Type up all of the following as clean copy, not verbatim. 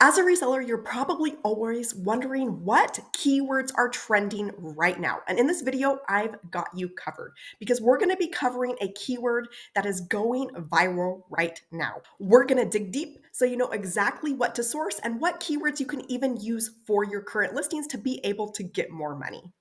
As a reseller, you're probably always wondering what keywords are trending right now. And in this video, I've got you covered because we're going to be covering a keyword that is going viral right now. We're going to dig deep so you know exactly what to source and what keywords you can even use for your current listings to be able to get more money.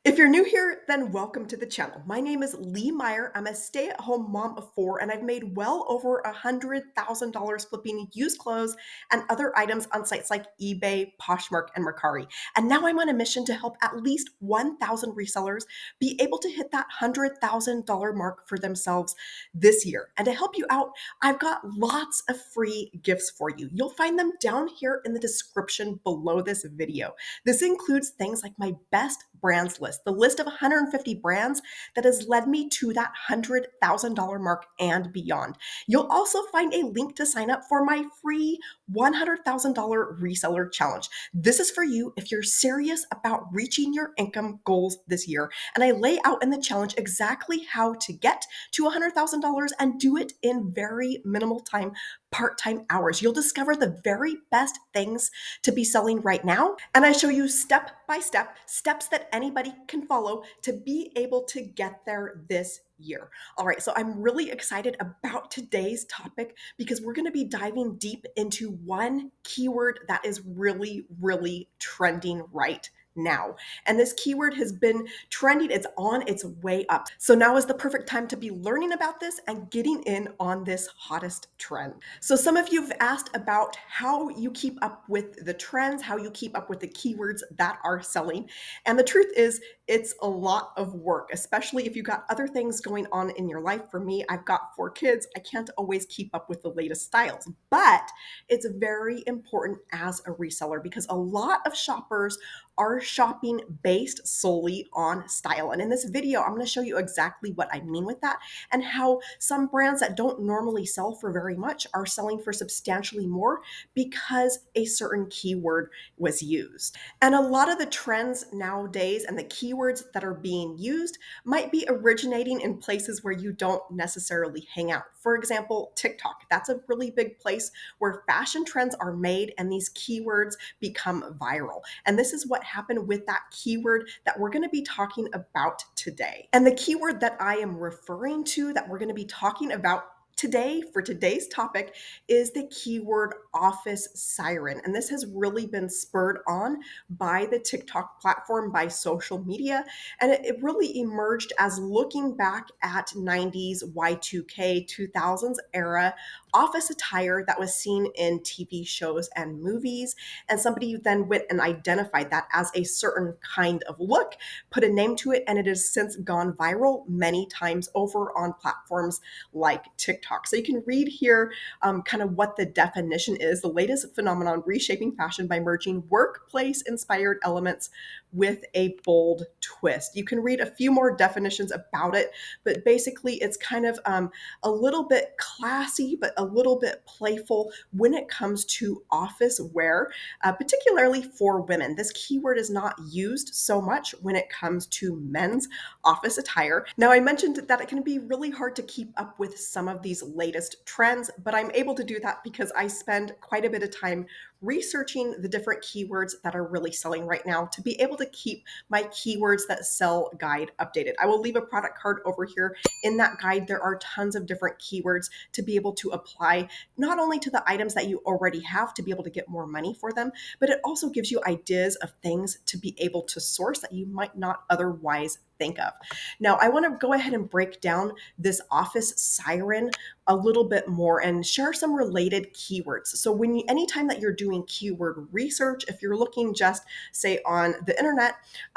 If you're new here, then welcome to the channel. My name is Lee Meyer. I'm a stay-at-home mom of four, and I've made well over $100,000 flipping used clothes and other items on sites like eBay, Poshmark, and Mercari. And now I'm on a mission to help at least 1,000 resellers be able to hit that $100,000 mark for themselves this year. And to help you out, I've got lots of free gifts for you. You'll find them down here in the description below this video. This includes things like my best brands list, the list of 150 brands that has led me to that $100,000 mark and beyond. You'll also find a link to sign up for my free $100,000 reseller challenge. This is for you if you're serious about reaching your income goals this year. And I lay out in the challenge exactly how to get to $100,000 and do it in very minimal time, part-time hours. You'll discover the very best things to be selling right now. And I show you step by step, steps that anybody can follow to be able to get there this year. All right, so I'm really excited about today's topic because we're going to be diving deep into one keyword that is really, really trending right now. And this keyword has been trending, it's on its way up. So now is the perfect time to be learning about this and getting in on this hottest trend. So some of you have asked about how you keep up with the trends, how you keep up with the keywords that are selling. And the truth is, it's a lot of work, especially if you've got other things going on in your life. For me, I've got 4 kids. I can't always keep up with the latest styles, but it's very important as a reseller because a lot of shoppers are shopping based solely on style. And in this video, I'm going to show you exactly what I mean with that and how some brands that don't normally sell for very much are selling for substantially more because a certain keyword was used. And a lot of the trends nowadays and the keywords that are being used might be originating in places where you don't necessarily hang out. For example, TikTok. That's a really big place where fashion trends are made and these keywords become viral. And this is what happened with that keyword that we're going to be talking about today. And the keyword that I am referring to that we're going to be talking about today for today's topic is the keyword office siren. And this has really been spurred on by the TikTok platform, by social media. And it really emerged as looking back at 90s, Y2K, 2000s era office attire that was seen in TV shows and movies. And somebody then went and identified that as a certain kind of look, put a name to it, and it has since gone viral many times over on platforms like TikTok. So you can read here kind of what the definition is: the latest phenomenon reshaping fashion by merging workplace-inspired elements with a bold twist. You can read a few more definitions about it, but basically it's kind of a little bit classy, but a little bit playful when it comes to office wear, particularly for women. This keyword is not used so much when it comes to men's office attire. Now, I mentioned that it can be really hard to keep up with some of these latest trends, but I'm able to do that because I spend quite a bit of time researching the different keywords that are really selling right now to be able to keep my keywords that sell guide updated. I will leave a product card over here. In that guide, there are tons of different keywords to be able to apply not only to the items that you already have to be able to get more money for them, but it also gives you ideas of things to be able to source that you might not otherwise think of. Now, I want to go ahead and break down this office siren a little bit more and share some related keywords. So anytime that you're doing keyword research, if you're looking just say on the internet,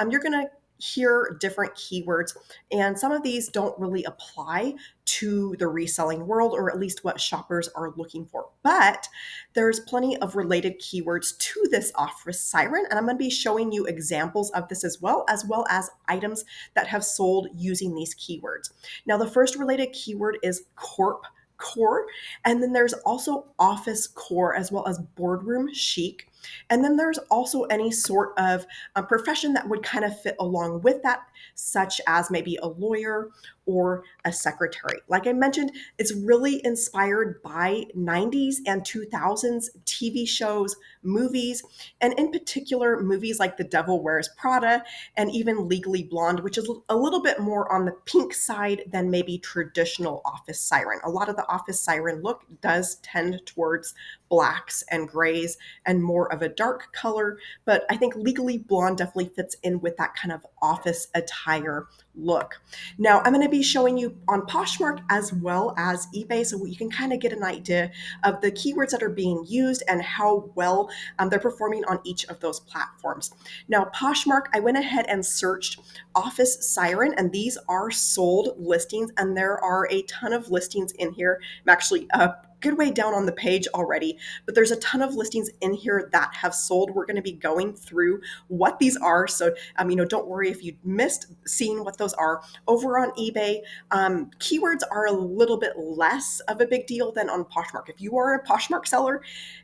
you're going to hear different keywords, and some of these don't really apply to the reselling world, or at least what shoppers are looking for. But there's plenty of related keywords to this office siren, and I'm going to be showing you examples of this as well as items that have sold using these keywords. Now, the first related keyword is corp core, and then there's also office core as well as boardroom chic. And then there's also any sort of profession that would kind of fit along with that, such as maybe a lawyer or a secretary. Like I mentioned, it's really inspired by 90s and 2000s TV shows, movies, and in particular, movies like The Devil Wears Prada and even Legally Blonde, which is a little bit more on the pink side than maybe traditional office siren. A lot of the office siren look does tend towards blacks and grays and more of a dark color, but I think Legally Blonde definitely fits in with that kind of office attire look. Now, I'm going to be showing you on Poshmark as well as eBay so you can kind of get an idea of the keywords that are being used and how well they're performing on each of those platforms. Now, Poshmark, I went ahead and searched office siren, and these are sold listings, and there are a ton of listings in here. I'm actually a good way down on the page already, but there's a ton of listings in here that have sold. We're going to be going through what these are. So, don't worry if you missed seeing what those are. Over on eBay, keywords are a little bit less of a big deal than on Poshmark. If you are a Poshmark seller,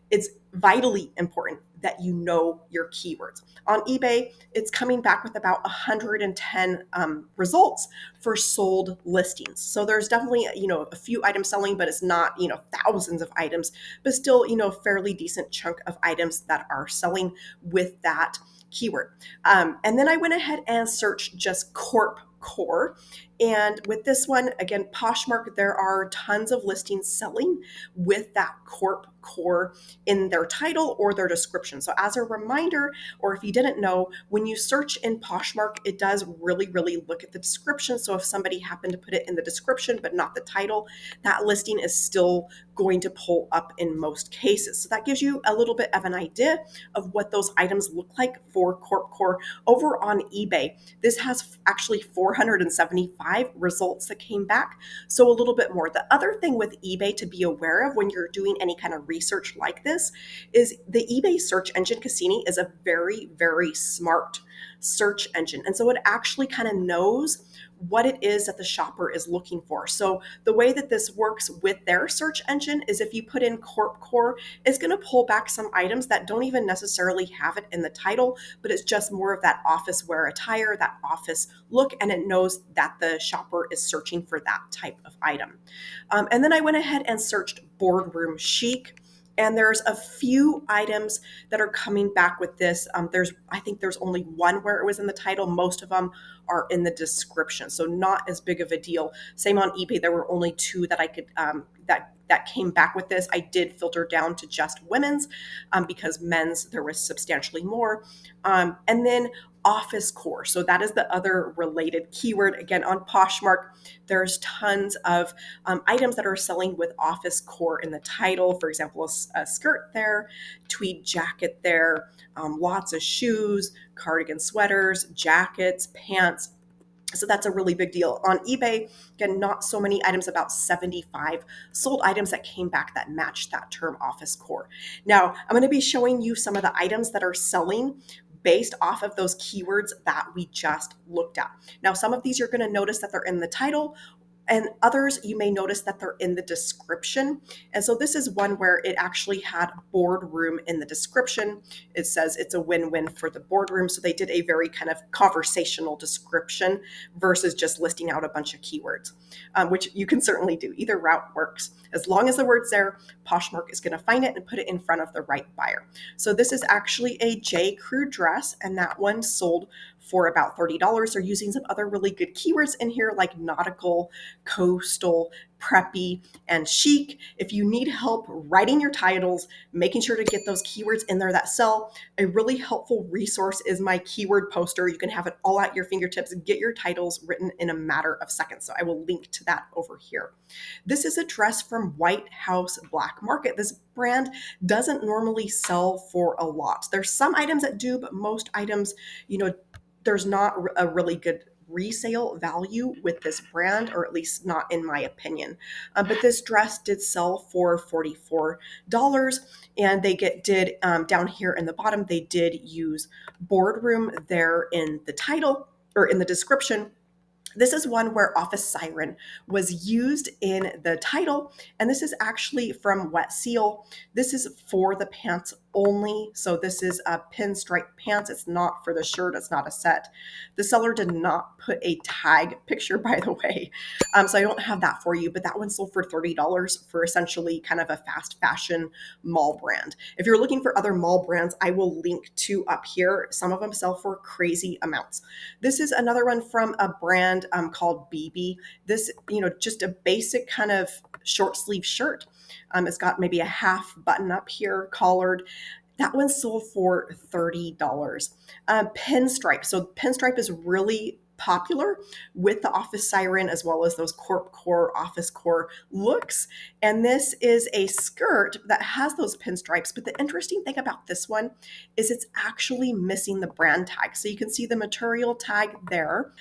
it's vitally important that you know your keywords. On eBay, it's coming back with about 110 results for sold listings. So there's definitely, a few items selling, but it's not, thousands of items, but still, a fairly decent chunk of items that are selling with that keyword. And then I went ahead and searched just corp core. And with this one, again, Poshmark, there are tons of listings selling with that corp core in their title or their description. So as a reminder, or if you didn't know, when you search in Poshmark, it does really, really look at the description. So if somebody happened to put it in the description, but not the title, that listing is still going to pull up in most cases. So that gives you a little bit of an idea of what those items look like for corp core. Over on eBay, this has actually 475 results that came back. So a little bit more. The other thing with eBay to be aware of when you're doing any kind of research like this is the eBay search engine Cassini is a very, very smart search engine. And so it actually kind of knows what it is that the shopper is looking for. So the way that this works with their search engine is if you put in corp core, it's going to pull back some items that don't even necessarily have it in the title, but it's just more of that office wear attire, that office look, and it knows that the shopper is searching for that type of item. And then I went ahead and searched boardroom chic. And there's a few items that are coming back with this. I think there's only one where it was in the title. Most of them are in the description, so not as big of a deal. Same on eBay. There were only two that I could that came back with this. I did filter down to just women's because men's there was substantially more. And then office core. So that is the other related keyword. Again, on Poshmark, there's tons of items that are selling with office core in the title. For example, a skirt there, tweed jacket there, lots of shoes, cardigan sweaters, jackets, pants. So that's a really big deal. On eBay, again, not so many items, about 75 sold items that came back that matched that term office core. Now, I'm going to be showing you some of the items that are selling based off of those keywords that we just looked at. Now, some of these you're going to notice that they're in the title, and others you may notice that they're in the description. And so this is one where it actually had boardroom in the description. It says it's a win-win for the boardroom. So they did a very kind of conversational description versus just listing out a bunch of keywords, which you can certainly do. Either route works. As long as the word's there, Poshmark is going to find it and put it in front of the right buyer. So this is actually a J. Crew dress, and that one sold for about $30. They're using some other really good keywords in here like nautical, coastal, preppy, and chic. If you need help writing your titles, making sure to get those keywords in there that sell, a really helpful resource is my keyword poster. You can have it all at your fingertips and get your titles written in a matter of seconds. So I will link to that over here. This is a dress from White House Black Market. This brand doesn't normally sell for a lot. There's some items that do, but most items, there's not a really good resale value with this brand, or at least not in my opinion. But this dress did sell for $44, and they did down here in the bottom, they did use boardroom there in the title or in the description. This is one where Office Siren was used in the title, and this is actually from Wet Seal. This is for the pants only. So this is a pinstripe pants. It's not for the shirt. It's not a set. The seller did not put a tag picture, by the way. So I don't have that for you, but that one sold for $30 for essentially kind of a fast fashion mall brand. If you're looking for other mall brands, I will link to up here. Some of them sell for crazy amounts. This is another one from a brand called BB. This, just a basic kind of short sleeve shirt. It's got maybe a half button up here, collared. That one sold for $30. Pinstripe. So pinstripe is really popular with the office siren as well as those corp core, office core looks. And this is a skirt that has those pinstripes. But the interesting thing about this one is it's actually missing the brand tag. So you can see the material tag there.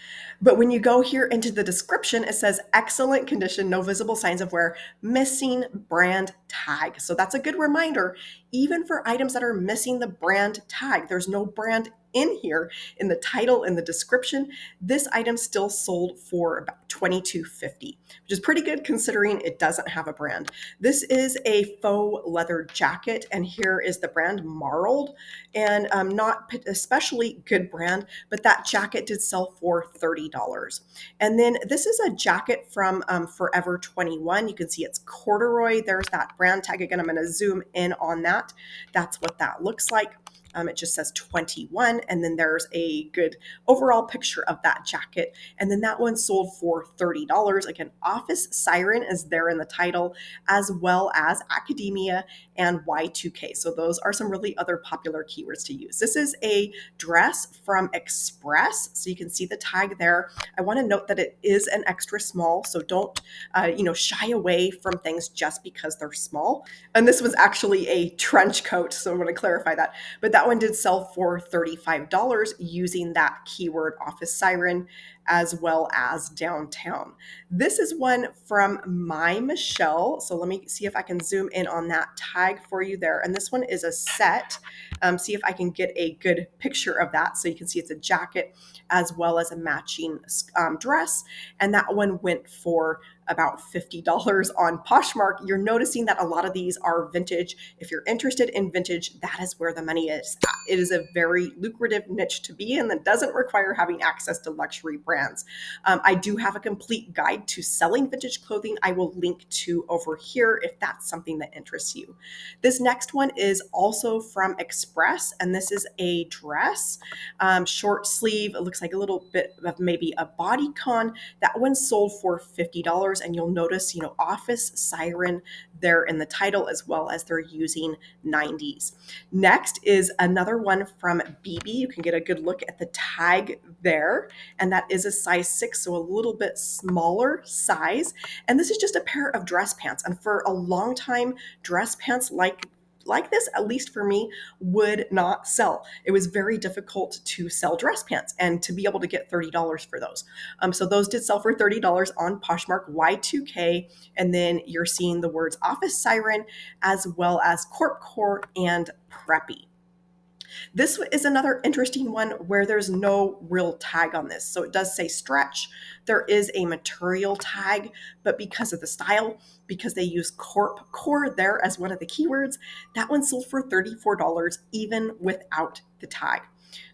But when you go here into the description, it says excellent condition, no visible signs of wear, missing brand tag. So that's a good reminder, even for items that are missing the brand tag, there's no brand in here in the title and the description. This item still sold for about $22.50, which is pretty good considering it doesn't have a brand. This is a faux leather jacket, and here is the brand Marled, and not especially good brand, but that jacket did sell for $30. And then this is a jacket from Forever 21. You can see it's corduroy. There's that brand tag again. I'm going to zoom in on that. That's what that looks like. It just says 21, and then there's a good overall picture of that jacket. And then that one sold for $30. Again, Office Siren is there in the title, as well as Academia and Y2K. So those are some really other popular keywords to use. This is a dress from Express. So you can see the tag there. I want to note that it is an extra small, so don't shy away from things just because they're small. And this was actually a trench coat, so I want to clarify that. But that one did sell for $35 using that keyword Office Siren as well as downtown. This is one from My Michelle. So let me see if I can zoom in on that tag for you there. And this one is a set. See if I can get a good picture of that. So you can see it's a jacket as well as a matching dress. And that one went for about $50 on Poshmark. You're noticing that a lot of these are vintage. If you're interested in vintage, that is where the money is. It is a very lucrative niche to be in that doesn't require having access to luxury brands. I do have a complete guide to selling vintage clothing. I will link to over here if that's something that interests you. This next one is also from Express, and this is a dress, short sleeve. It looks like a little bit of maybe a bodycon. That one sold for $50. And you'll notice, Office Siren there in the title, as well as they're using 90s. Next is another one from BB. You can get a good look at the tag there, and that is a size 6, so a little bit smaller size. And this is just a pair of dress pants. And for a long time, dress pants like this, at least for me, would not sell. It was very difficult to sell dress pants and to be able to get $30 for those. So those did sell for $30 on Poshmark Y2K. And then you're seeing the words Office Siren as well as Corp Core and Preppy. This is another interesting one where there's no real tag on this. So it does say stretch. There is a material tag, but because of the style, because they use corp core there as one of the keywords, that one sold for $34 even without the tag.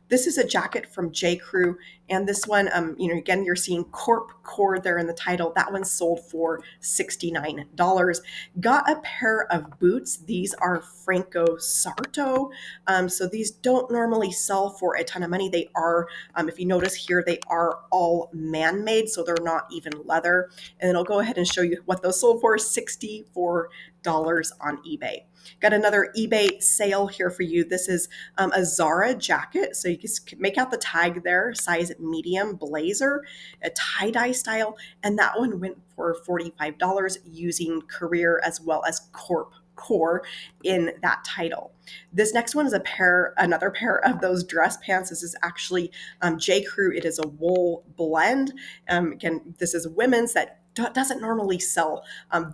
This is a jacket from J. Crew, and this one, again, you're seeing Corp Core there in the title. That one sold for $69. Got a pair of boots. These are Franco Sarto. So these don't normally sell for a ton of money. They are, if you notice here, they are all man-made, so they're not even leather. And then I'll go ahead and show you what those sold for, $64 on eBay. Got another eBay sale here for you. This is a Zara jacket. So you can make out the tag there, size medium blazer, a tie-dye style. And that one went for $45 using career as well as corp core in that title. This next one is another pair of those dress pants. This is actually J. Crew. It is a wool blend. Again, this is women's that doesn't normally sell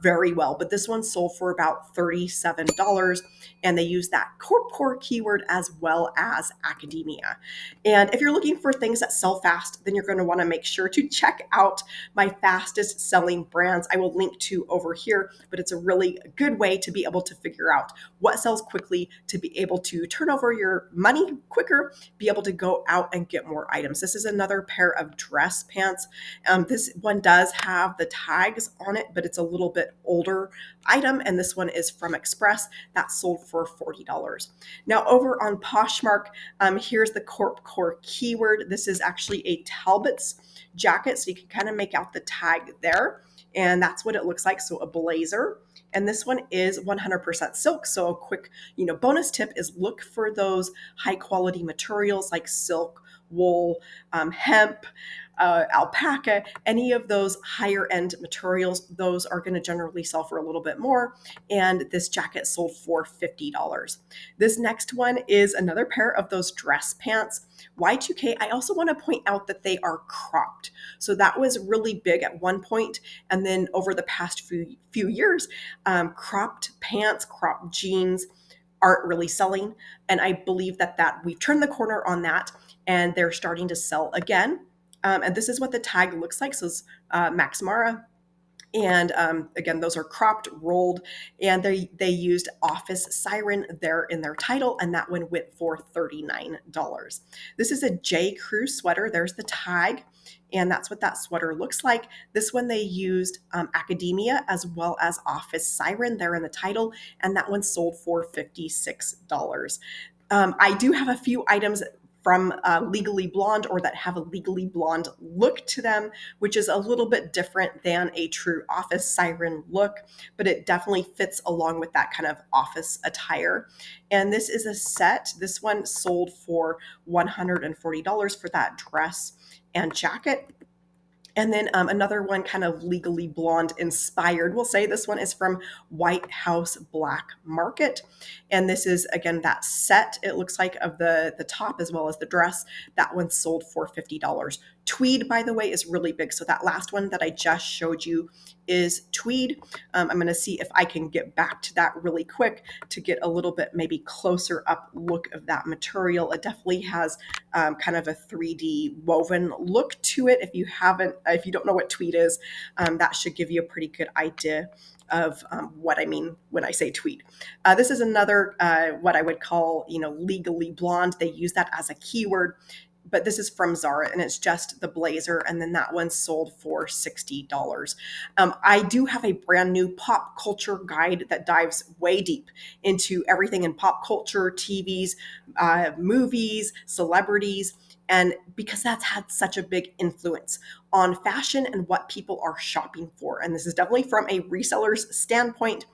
very well, but this one sold for about $37. And they use that corp core keyword as well as academia. And if you're looking for things that sell fast, then you're going to want to make sure to check out my fastest selling brands. I will link to over here, but it's a really good way to be able to figure out what sells quickly, to be able to turn over your money quicker, be able to go out and get more items. This is another pair of dress pants. This one does have the tags on it, but it's a little bit older item. And this one is from Express that sold for $40. Now over on Poshmark, here's the Corp Core keyword. This is actually a Talbot's jacket. So you can kind of make out the tag there. And that's what it looks like. So a blazer. And this one is 100% silk. So a quick, bonus tip is look for those high quality materials like silk, wool, hemp, alpaca, any of those higher end materials. Those are going to generally sell for a little bit more. And this jacket sold for $50. This next one is another pair of those dress pants. Y2K, I also want to point out that they are cropped. So that was really big at one point, and then over the past few years, cropped pants, cropped jeans aren't really selling. And I believe that we've turned the corner on that, and they're starting to sell again. And this is what the tag looks like. So it's Max Mara. And again, those are cropped, rolled, and they used Office Siren there in their title, and that one went for $39. This is a J. Crew sweater. There's the tag, and that's what that sweater looks like. This one they used Academia as well as Office Siren there in the title, and that one sold for $56. I do have a few items from Legally Blonde, or that have a Legally Blonde look to them, which is a little bit different than a true office siren look, but it definitely fits along with that kind of office attire. And this is a set. This one sold for $140 for that dress and jacket. And then another one kind of Legally Blonde inspired. We'll say this one is from White House Black Market. And this is, again, that set, it looks like, of the top as well as the dress. That one sold for $50. Tweed, by the way, is really big. So that last one that I just showed you is tweed. I'm going to see if I can get back to that really quick to get a little bit maybe closer up look of that material. It definitely has kind of a 3D woven look to it. If you don't know what tweed is, that should give you a pretty good idea of what I mean when I say tweed. This is another what I would call, Legally Blonde. They use that as a keyword, but this is from Zara, and it's just the blazer, and then that one sold for $60. I do have a brand new pop culture guide that dives way deep into everything in pop culture, TVs, movies, celebrities, and because that's had such a big influence on fashion and what people are shopping for. And this is definitely from a reseller's standpoint,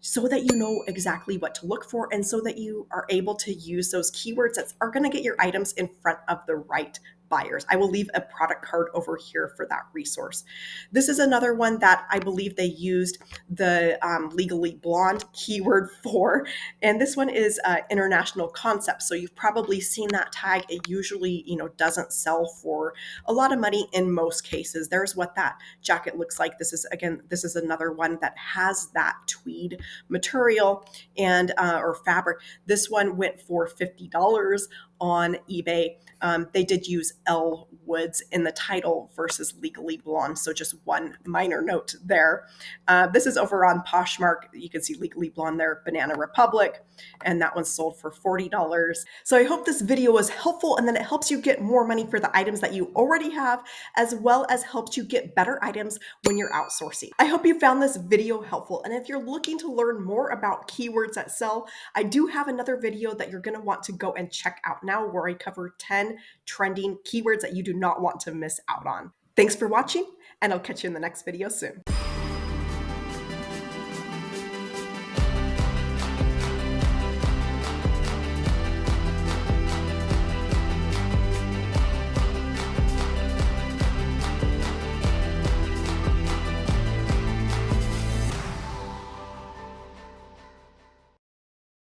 so that you know exactly what to look for, and so that you are able to use those keywords that are going to get your items in front of the right buyers. I will leave a product card over here for that resource. This is another one that I believe they used the Legally Blonde keyword for, and this one is international concept. So you've probably seen that tag. It usually, doesn't sell for a lot of money in most cases. There's what that jacket looks like. This is another one that has that tweed material and or fabric. This one went for $50 on eBay. They did use Elle Woods in the title versus Legally Blonde, so just one minor note there. This is over on Poshmark. You can see Legally Blonde there, Banana Republic, and that one sold for $40. So I hope this video was helpful, and then it helps you get more money for the items that you already have, as well as helps you get better items when you're outsourcing. I hope you found this video helpful, and if you're looking to learn more about keywords that sell, I do have another video that you're going to want to go and check out now, where I cover 10 trending keywords that you do not want to miss out on. Thanks for watching, and I'll catch you in the next video soon.